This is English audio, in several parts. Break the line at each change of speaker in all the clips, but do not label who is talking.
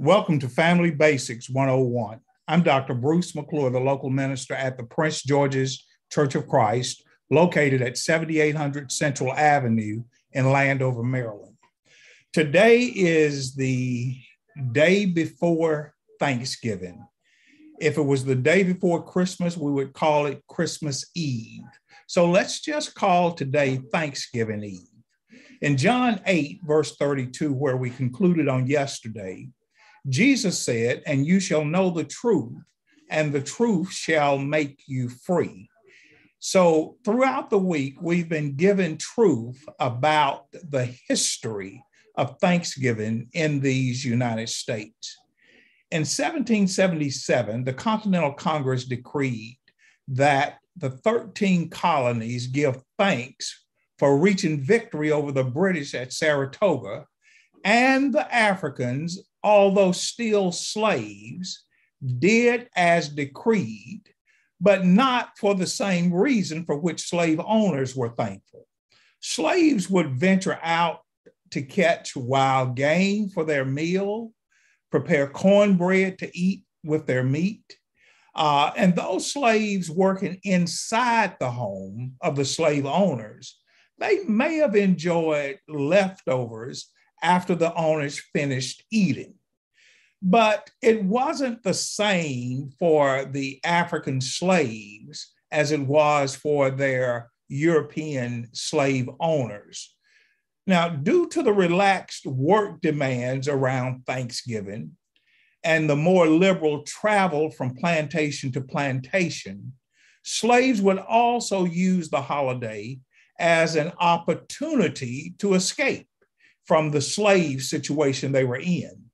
Welcome to Family Basics 101. I'm Dr. Bruce McClure, the local minister at the Prince George's Church of Christ, located at 7800 Central Avenue in Landover, Maryland. Today is the day before Thanksgiving. If it was the day before Christmas, we would call it Christmas Eve. So let's just call today Thanksgiving Eve. In John 8, verse 32, where we concluded on yesterday, Jesus said, "And you shall know the truth, and the truth shall make you free." So throughout the week, we've been given truth about the history of Thanksgiving in these United States. In 1777, the Continental Congress decreed that the 13 colonies give thanks for reaching victory over the British at Saratoga, and the Africans, although still slaves, did as decreed, but not for the same reason for which slave owners were thankful. Slaves would venture out to catch wild game for their meal, prepare cornbread to eat with their meat. And those slaves working inside the home of the slave owners, they may have enjoyed leftovers after the owners finished eating. But it wasn't the same for the African slaves as it was for their European slave owners. Now, due to the relaxed work demands around Thanksgiving and the more liberal travel from plantation to plantation, slaves would also use the holiday as an opportunity to escape from the slave situation they were in.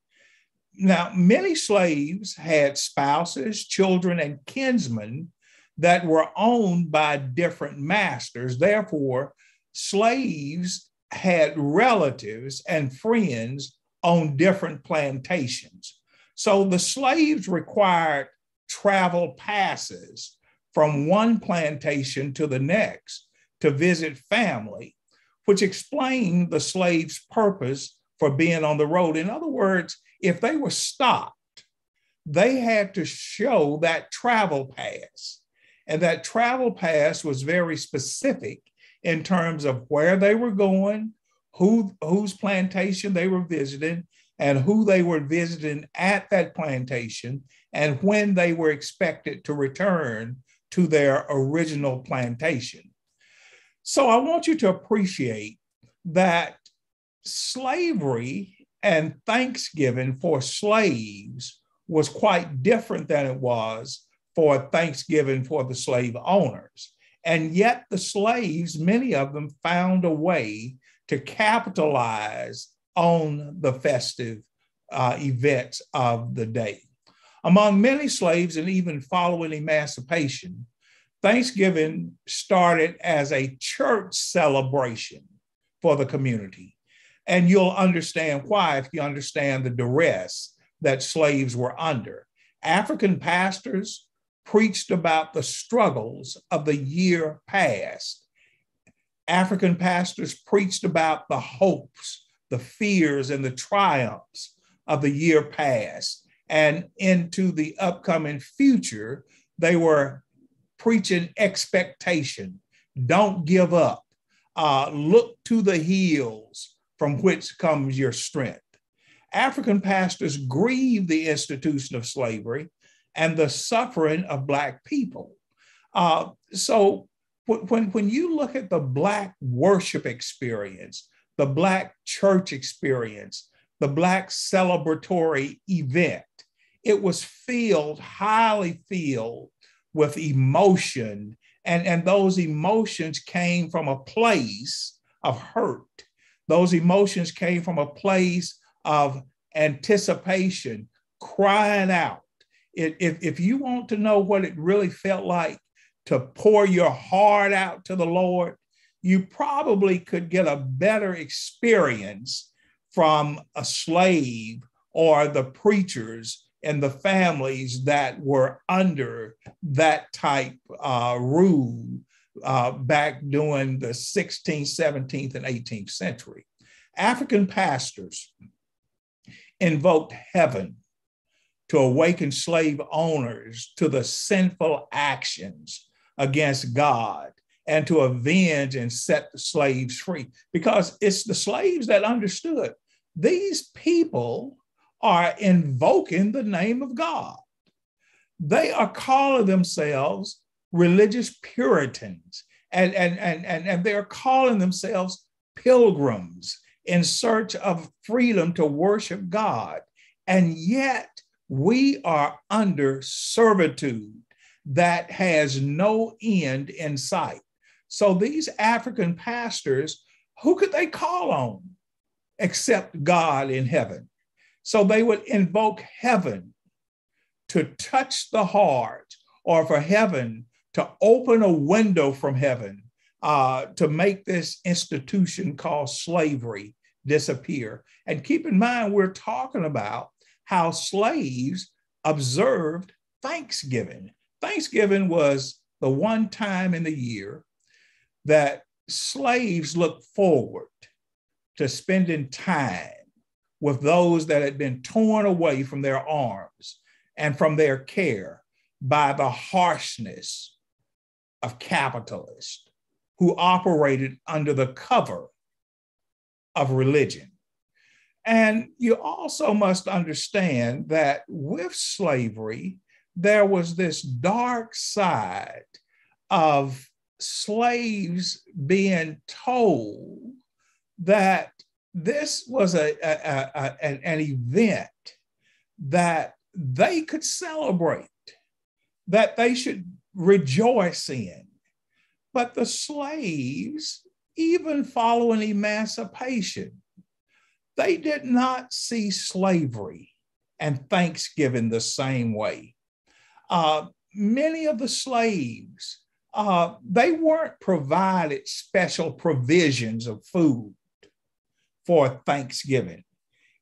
Now, many slaves had spouses, children, and kinsmen that were owned by different masters. Therefore, slaves had relatives and friends on different plantations. So the slaves required travel passes from one plantation to the next to visit family, which explained the slave's purpose for being on the road. In other words, if they were stopped, they had to show that travel pass. And that travel pass was very specific in terms of where they were going, whose plantation they were visiting, and who they were visiting at that plantation, and when they were expected to return to their original plantation. So I want you to appreciate that slavery and Thanksgiving for slaves was quite different than it was for Thanksgiving for the slave owners. And yet the slaves, many of them, found a way to capitalize on the festive events of the day. Among many slaves, and even following emancipation, Thanksgiving started as a church celebration for the community. And you'll understand why if you understand the duress that slaves were under. African pastors preached about the struggles of the year past. African pastors preached about the hopes, the fears, and the triumphs of the year past. And into the upcoming future, they were preaching expectation. Don't give up. Look to the hills from which comes your strength. African pastors grieved the institution of slavery and the suffering of Black people. So when you look at the Black worship experience, the Black church experience, the Black celebratory event, it was highly filled with emotion. And those emotions came from a place of hurt. Those emotions came from a place of anticipation, crying out. If you want to know what it really felt like to pour your heart out to the Lord, you probably could get a better experience from a slave or the preachers and the families that were under that type rule back during the 16th, 17th, and 18th century. African pastors invoked heaven to awaken slave owners to the sinful actions against God and to avenge and set the slaves free, because it's the slaves that understood these people are invoking the name of God. They are calling themselves religious Puritans, and they're calling themselves pilgrims in search of freedom to worship God. And yet we are under servitude that has no end in sight. So these African pastors, who could they call on except God in heaven? So they would invoke heaven to touch the heart, or for heaven to open a window from heaven to make this institution called slavery disappear. And keep in mind, we're talking about how slaves observed Thanksgiving. Thanksgiving was the one time in the year that slaves looked forward to spending time with those that had been torn away from their arms and from their care by the harshness of capitalists who operated under the cover of religion. And you also must understand that with slavery, there was this dark side of slaves being told that this was an event that they could celebrate, that they should rejoice in. But the slaves, even following emancipation, they did not see slavery and Thanksgiving the same way. Many of the slaves, they weren't provided special provisions of food for Thanksgiving.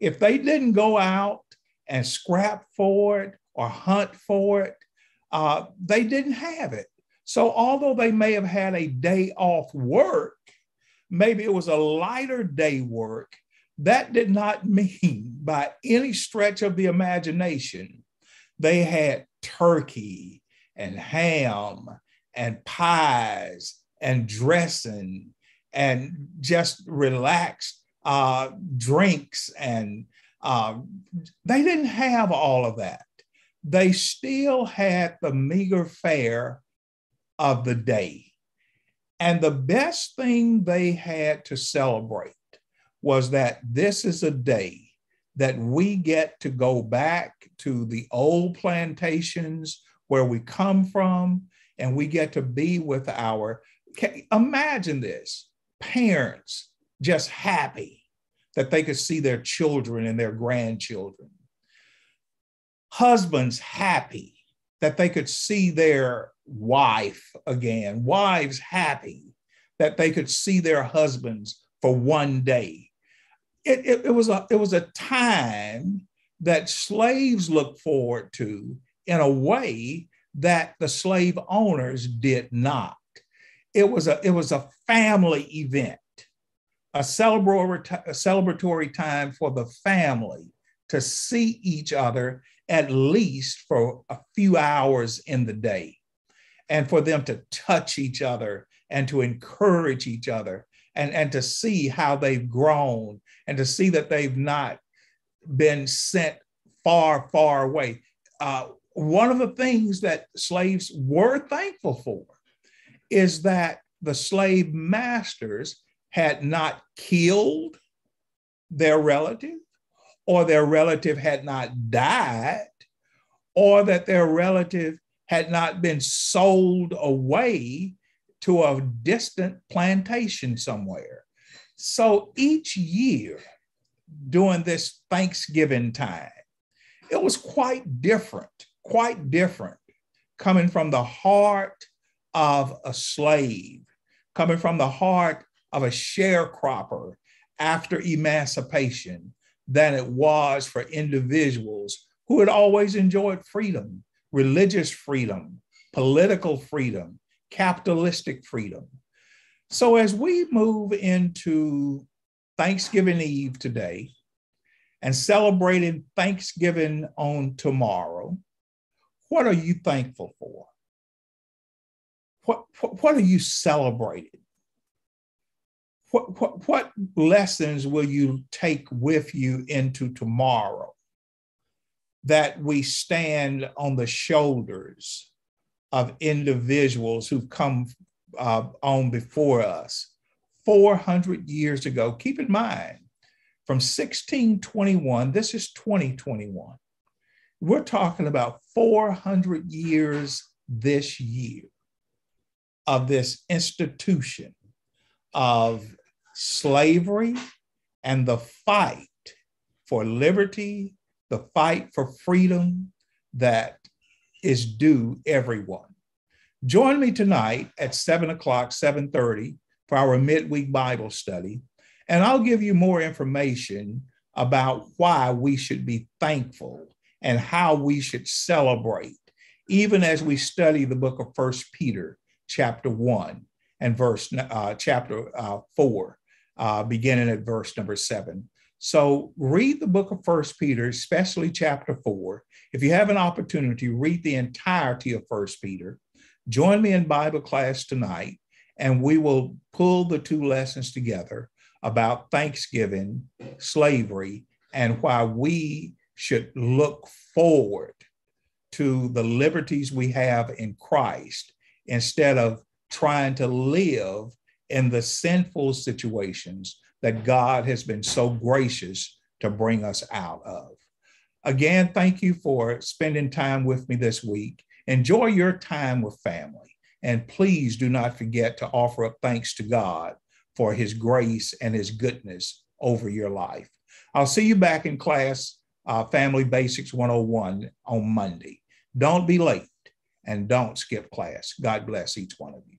If they didn't go out and scrap for it or hunt for it, they didn't have it. So although they may have had a day off work, maybe it was a lighter day work, that did not mean by any stretch of the imagination they had turkey and ham and pies and dressing and just relaxed drinks. And they didn't have all of that. They still had the meager fare of the day. And the best thing they had to celebrate was that this is a day that we get to go back to the old plantations where we come from, and we get to be with our, imagine this, parents just happy that they could see their children and their grandchildren. Husbands happy that they could see their wife again. Wives happy that they could see their husbands for one day. It was a time that slaves looked forward to in a way that the slave owners did not. It was a family event, a celebratory time for the family to see each other at least for a few hours in the day, and for them to touch each other and to encourage each other, and to see how they've grown, and to see that they've not been sent far, far away. One of the things that slaves were thankful for is that the slave masters had not killed their relative, or their relative had not died, or that their relative had not been sold away to a distant plantation somewhere. So each year during this Thanksgiving time, it was quite different, coming from the heart of a slave, coming from the heart of a sharecropper after emancipation, than it was for individuals who had always enjoyed freedom, religious freedom, political freedom, capitalistic freedom. So as we move into Thanksgiving Eve today and celebrating Thanksgiving on tomorrow, what are you thankful for? What are you celebrating? What lessons will you take with you into tomorrow that we stand on the shoulders of individuals who've come on before us 400 years ago? Keep in mind, from 1621, this is 2021. We're talking about 400 years this year of this institution of slavery and the fight for liberty, the fight for freedom that is due everyone. Join me tonight at 7 o'clock, 7:30 for our midweek Bible study, and I'll give you more information about why we should be thankful and how we should celebrate, even as we study the book of 1 Peter, chapter 1 and chapter 4, beginning at verse number 7. So read the book of 1 Peter, especially chapter 4. If you have an opportunity, read the entirety of 1 Peter. Join me in Bible class tonight, and we will pull the two lessons together about Thanksgiving, slavery, and why we should look forward to the liberties we have in Christ instead of trying to live in the sinful situations that God has been so gracious to bring us out of. Again, thank you for spending time with me this week. Enjoy your time with family. And please do not forget to offer up thanks to God for his grace and his goodness over your life. I'll see you back in class, Family Basics 101 on Monday. Don't be late and don't skip class. God bless each one of you.